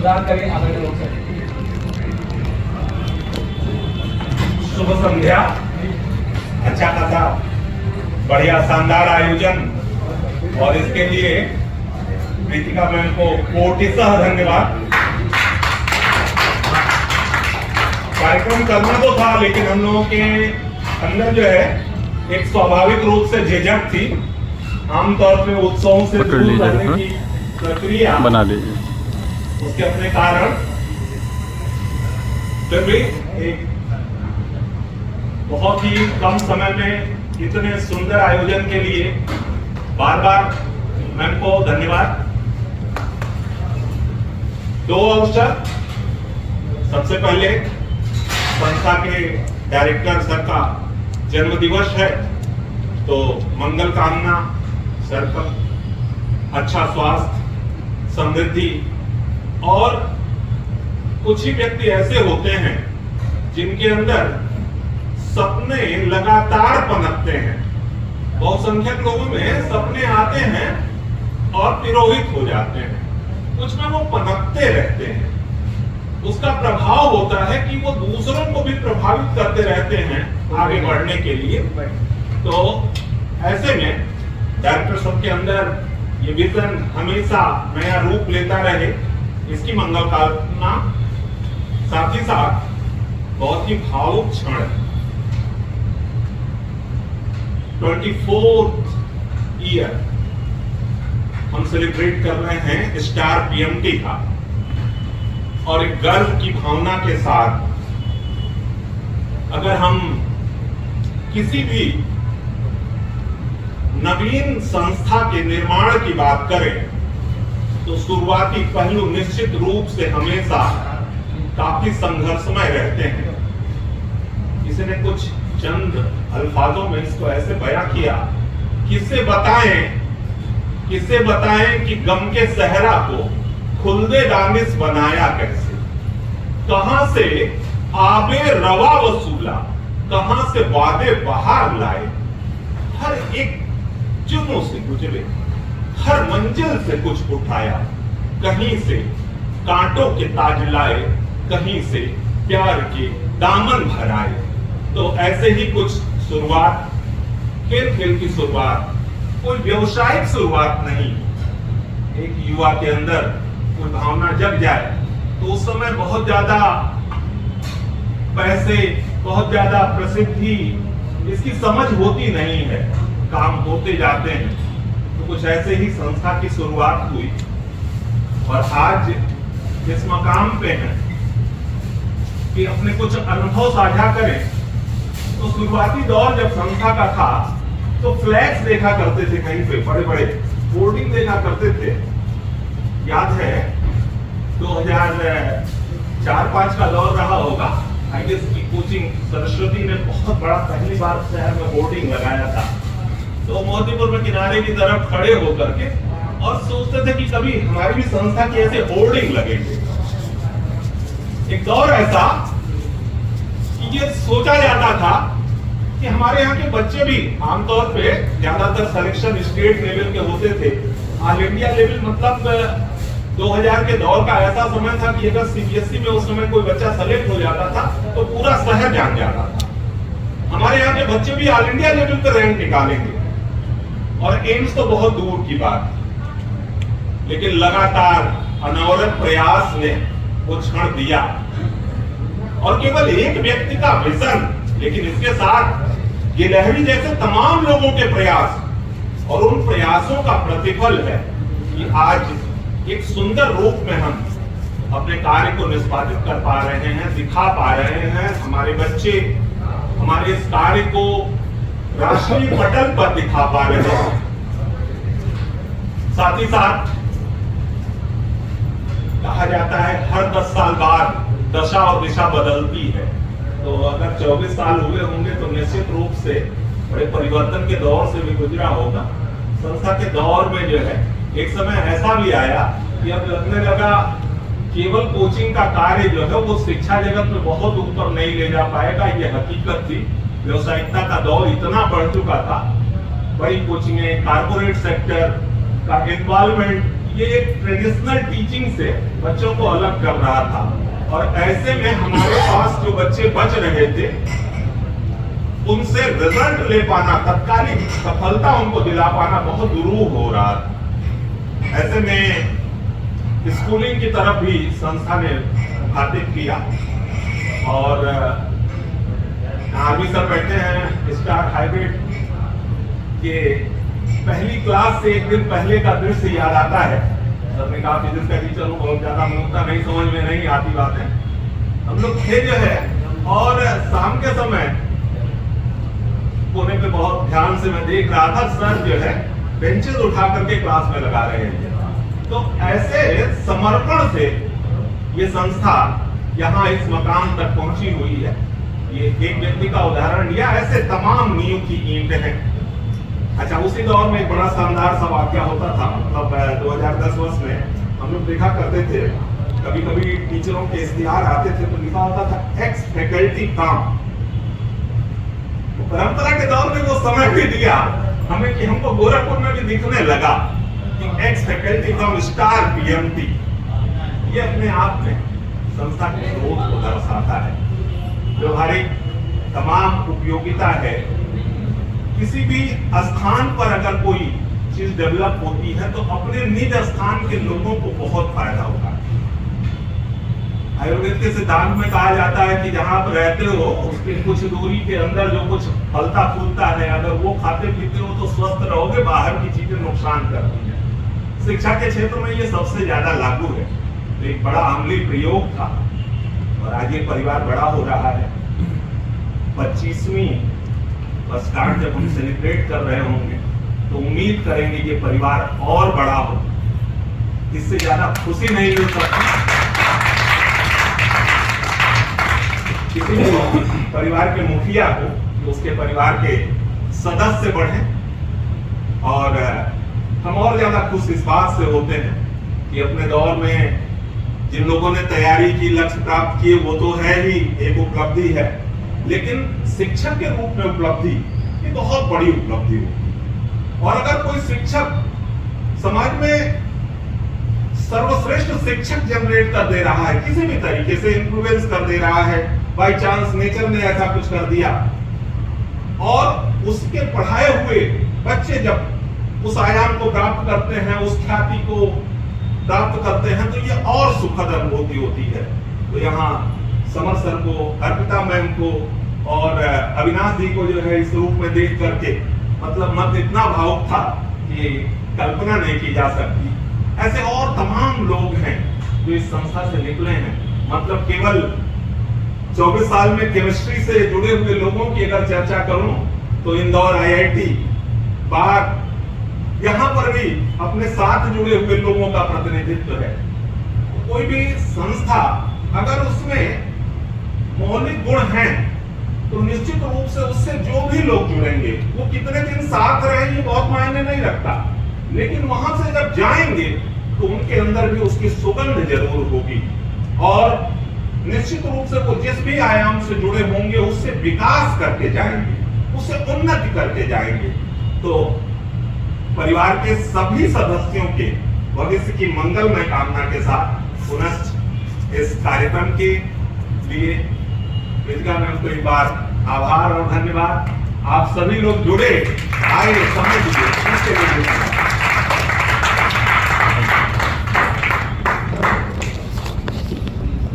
प्रदान करें आदरणीय लोकसभा। शुभ संध्या। अच्छा खासा बढ़िया शानदार आयोजन, और इसके लिए प्रीतिका मैम को कोटिशः धन्यवाद। कार्यक्रम करना तो था, लेकिन हम लोगों के अंदर जो है एक स्वाभाविक रूप से झिझक थी। आमतौर पे उत्सवों से दूर रहने की प्रक्रिया बना लीजिए, उसके अपने कारण, फिर भी एक बहुत ही कम समय में इतने सुंदर आयोजन के लिए बार बार मैम को धन्यवाद। दो अवसर, सबसे पहले संस्था के डायरेक्टर सर का जन्म दिवस है, तो मंगल कामना सर पर अच्छा स्वास्थ्य, समृद्धि, और कुछ ही व्यक्ति ऐसे होते हैं जिनके अंदर सपने लगातार पनपते हैं। बहुसंख्यक लोगों में सपने आते हैं और तिरोहित हो जाते हैं, कुछ में वो पनपते रहते हैं। उसका प्रभाव होता है कि वो दूसरों को भी प्रभावित करते रहते हैं आगे बढ़ने के लिए। तो ऐसे में डायरेक्टर सब के अंदर ये विजन हमेशा नया रूप लेता रहे, इसकी मंगल कामना। साथ ही साथ बहुत ही भावुक क्षण, 24th ईयर हम सेलिब्रेट कर रहे हैं स्टार पीएमटी का, और एक गर्व की भावना के साथ अगर हम किसी भी नवीन संस्था के निर्माण की बात करें तो शुरुआती पहलू निश्चित रूप से हमेशा काफी संघर्षमय रहते हैं। किसी ने कुछ चंद अल्फाजों में इसको ऐसे बयां किया, किससे बताएं कि गम के सहरा को खुल्दे दानिश बनाया कैसे, कहां से आबे रवा वसूला, कहां से वादे बहार लाए, हर एक जुनों से गुजरे, हर मंजिल से कुछ उठाया, कहीं से कांटों के ताज लाए, कहीं से प्यार के दामन भराए। तो ऐसे ही कुछ शुरुआत, खेल की शुरुआत, कोई व्यवसायिक शुरुआत नहीं। एक युवा के अंदर कोई भावना जग जाए तो उस समय बहुत ज्यादा पैसे, बहुत ज्यादा प्रसिद्धि, इसकी समझ होती नहीं है, काम होते जाते हैं। तो कुछ ऐसे ही संस्था की शुरुआत हुई, और आज इस मकाम पे हैं कि अपने कुछ अनुभव साझा करें। तो शुरुआती दौर जब संस्था का था तो फ्लैग्स देखा करते थे, कहीं पे बड़े बड़े बोर्डिंग देखा करते थे। याद है 2004-5 का दौर रहा होगा, आईएएस की कोचिंग सरस्वती ने बहुत बड़ा पहली बार शहर में बोर्डिंग लगाया था। तो मोतीपुर में किनारे की तरफ खड़े होकर के और सोचते थे कि कभी हमारी भी संस्था की ऐसे होर्डिंग लगेंगे। एक दौर ऐसा कि ये सोचा जाता था कि हमारे यहाँ के बच्चे भी आमतौर पे ज्यादातर सिलेक्शन स्टेट लेवल के होते थे। ऑल इंडिया लेवल मतलब 2000 के दौर का ऐसा समय था कि अगर सीबीएसई में उस समय कोई बच्चा सेलेक्ट हो जाता था तो पूरा शहर जान जाता था हमारे यहाँ के बच्चे भी ऑल इंडिया लेवल पर रैंक निकालेंगे, और एम्स तो बहुत दूर की बात। लेकिन लगातार अनवरत प्रयास ने वो क्षण दिया, और केवल एक व्यक्ति का विजन, लेकिन इसके साथ गिलहरी जैसे तमाम लोगों के प्रयास, और उन प्रयासों का प्रतिफल है कि आज एक सुंदर रूप में हम अपने कार्य को निष्पादित कर पा रहे हैं, दिखा पा रहे हैं। हमारे बच्चे हमारे इस कार्य को राष्ट्रीय पटल पर दिखा पा रहे हैं। साथ ही साथ कहा जाता है हर 10 साल बाद दशा और दिशा बदलती है। तो अगर 24 साल हुए होंगे तो निश्चित रूप से बड़े परिवर्तन के दौर से भी गुजरा होगा। संस्था के दौर में जो है एक समय ऐसा भी आया कि अब लगने लगा केवल कोचिंग का कार्य जो है वो शिक्षा जगत में बहुत ऊपर नहीं ले जा पाएगा, ये हकीकत थी। व्यवसायिकता का दौर इतना बढ़ चुका था, बड़ी कोचिंगें, कारपोरेट सेक्टर का इन्वॉल्वमेंट ये एक ट्रेडिशनल टीचिंग से बच्चों को अलग कर रहा था, और ऐसे में हमारे पास जो बच्चे बच रहे थे उनसे रिजल्ट ले पाना, तत्कालिक सफलता उनको दिला पाना बहुत दुरूह हो रहा था। ऐसे में स्कूलिंग की तरफ भी संस्था ने मुखातिब किया, और आर्मी सर बैठे हैं स्टार हाइब्रिड के पहली क्लास से एक दिन पहले का दृश्य याद आता है। सर ने कहा फिजिक्स का टीचर हूँ, बहुत ज्यादा मुझे नहीं समझ में नहीं आती बातें। हम लोग थे जो है, और शाम के समय कोने पे बहुत ध्यान से मैं देख रहा था, सर जो है बेंचेस उठा करके क्लास में लगा रहे हैं। तो ऐसे समर्पण से ये संस्था यहाँ इस मकाम तक पहुंची हुई है। ये एक व्यक्ति का उदाहरण लिया, ऐसे तमाम नींव की ईंटें हैं। अच्छा, उसी दौर में एक बड़ा शानदार सा वाक्या होता था, मतलब 2010 वर्ष में हम लोग देखा करते थे, कभी कभी टीचरों के इश्तिहार आते थे तो लिखा होता था एक्स फैकल्टी काम। परंपरा के दौर में वो समय भी दिया हमें कि हमको गोरखपुर में भी दिखने लगा कि x faculty from star PMT. ये अपने आप में संस्था के ग्रोथ को दर्शाता है। व्यवहारिक तमाम उपयोगिता है। किसी भी स्थान पर अगर कोई चीज डेवलप होती है तो अपने निज स्थान के लोगों को बहुत फायदा होता है। आयुर्वेद के सिद्धांत में कहा जाता है कि जहां आप रहते हो उसके कुछ दूरी के अंदर जो कुछ फलता फूलता है, अगर वो खाते पीते हो तो स्वस्थ रहोगे, बाहर की चीजें नुकसान करती है। शिक्षा के क्षेत्र में ये सबसे ज्यादा लागू है। तो एक बड़ा अमली प्रयोग था, और आज ये परिवार बड़ा हो रहा है। 25वीं वर्षगांठ जब हम सेलिब्रेट कर रहे होंगे तो उम्मीद करेंगे ये परिवार और बड़ा हो। इससे ज्यादा खुशी नहीं मिल सकती। किसी भी परिवार के मुखिया को तो उसके परिवार के सदस्य बढ़े, और हम और ज्यादा खुश इस बात से होते हैं कि अपने दौर में जिन लोगों ने तैयारी की, लक्ष्य प्राप्त किए, वो तो है ही एक उपलब्धि है, लेकिन शिक्षक के रूप में उपलब्धि ये बहुत बड़ी उपलब्धि हो। और अगर कोई शिक्षक समाज में सर्वश्रेष्ठ शिक्षक जनरेट कर दे रहा है, किसी भी तरीके से इन्फ्लुएंस कर दे रहा है, बाय चांस नेचर ने ऐसा कुछ कर दिया, और उसके पढ़ाए हुए बच्चे जब उस आयाम को प्राप्त करते हैं, उस ख्याति को प्राप्त करते हैं, तो ये और सुखद अनुभूति होती है। तो यहाँ समर सर को, अर्पिता मैम को और अविनाश जी को जो है इस रूप में देख करके मतलब मन इतना भावुक था कि कल्पना नहीं की जा सकती। ऐसे और तमाम लोग हैं जो इस संस्था से निकले हैं। मतलब केवल 24 साल में केमिस्ट्री से जुड़े हुए लोगों की अगर चर्चा करूं तो इंदौर IIT, बाग, यहां पर भी अपने साथ जुड़े हुए लोगों का प्रतिनिधित्व है। कोई भी संस्था अगर उसमें मौलिक गुण हैं तो निश्चित रूप से उससे जो भी लोग जुड़ेंगे, वो कितने दिन साथ रहे ये बहुत मायने नहीं रखता, लेकिन वहां से जब जाएंगे तो उनके अंदर भी उसकी सुगंध जरूर होगी, और निश्चित रूप से वो जिस भी आयाम से जुड़े होंगे उससे विकास करके जाएंगे, उससे उन्नति करके जाएंगे। तो परिवार के सभी सदस्यों के भविष्य की मंगलमय कामना के साथ पुनः इस कार्यक्रम के लिए वेदिका मैम को एक बार आभार और धन्यवाद। आप सभी लोग जुड़े, आए, समझ लीजिए।